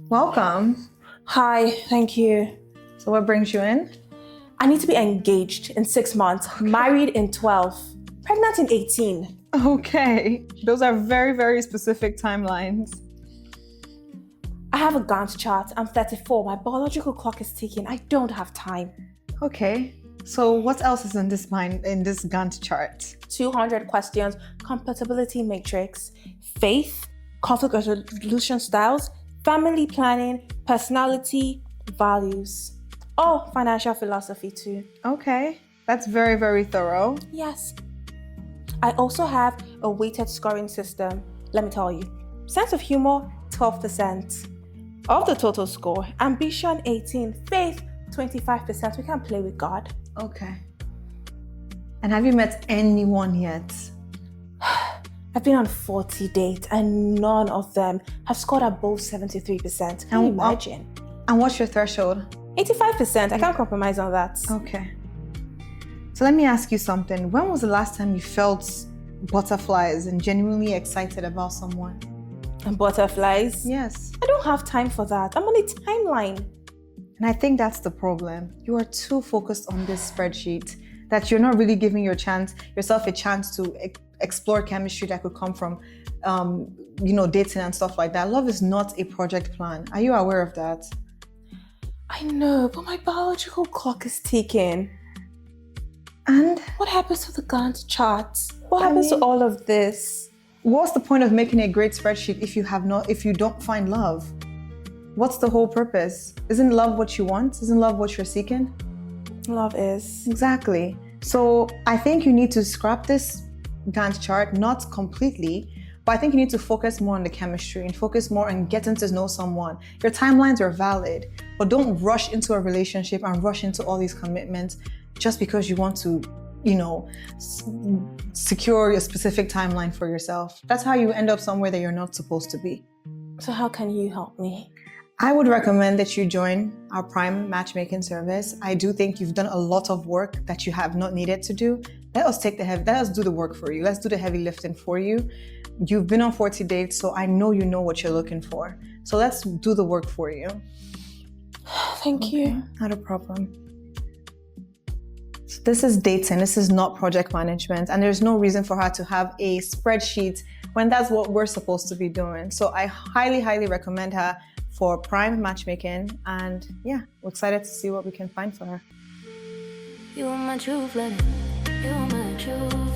Welcome. Hi, thank you. So what brings you in? I need to be engaged in 6 months, married in 12, pregnant in 18. Okay. Those are very, very specific timelines. I have a Gantt chart. I'm 34. My biological clock is ticking. I don't have time. Okay. So what else is in this Gantt chart? 200 questions, compatibility matrix, faith, conflict resolution styles, family planning, personality, values. Oh, financial philosophy too. Okay. That's very, very thorough. Yes. I also have a weighted scoring system. Let me tell you. Sense of humor, 12%. Of the total score, ambition 18, faith 25%. We can play with God. Okay. And have you met anyone yet? I've been on 40 dates and none of them have scored above 73%. Can you imagine? And what's your threshold? 85%. I can't compromise on that. Okay. So let me ask you something. When was the last time you felt butterflies and genuinely excited about someone? And butterflies? Yes. I don't have time for that. I'm on a timeline. And I think that's the problem. You are too focused on this spreadsheet that you're not really giving yourself a chance to explore chemistry that could come from, dating and stuff like that. Love is not a project plan. Are you aware of that? I know, but my biological clock is ticking. And what happens to the Gantt chart? What happens to all of this? What's the point of making a great spreadsheet if you don't find love? What's the whole purpose? Isn't love what you want? Isn't love what you're seeking? Love is. Exactly. So I think you need to scrap this Gantt chart, not completely, but I think you need to focus more on the chemistry and focus more on getting to know someone. Your timelines are valid, but don't rush into a relationship and rush into all these commitments just because you want to secure a specific timeline for yourself. That's how you end up somewhere that you're not supposed to be. So how can you help me? I would recommend that you join our Prime matchmaking service. I do think you've done a lot of work that you have not needed to do. Let us do the work for you. Let's do the heavy lifting for you. You've been on 40 dates, so I know you know what you're looking for. So let's do the work for you. Thank you. Not a problem. So this is dating, this is not project management, and there's no reason for her to have a spreadsheet when that's what we're supposed to be doing. So I highly, highly recommend her for Prime matchmaking, and yeah, we're excited to see what we can find for her. You are my Trueflutter, you are my Trueflutter.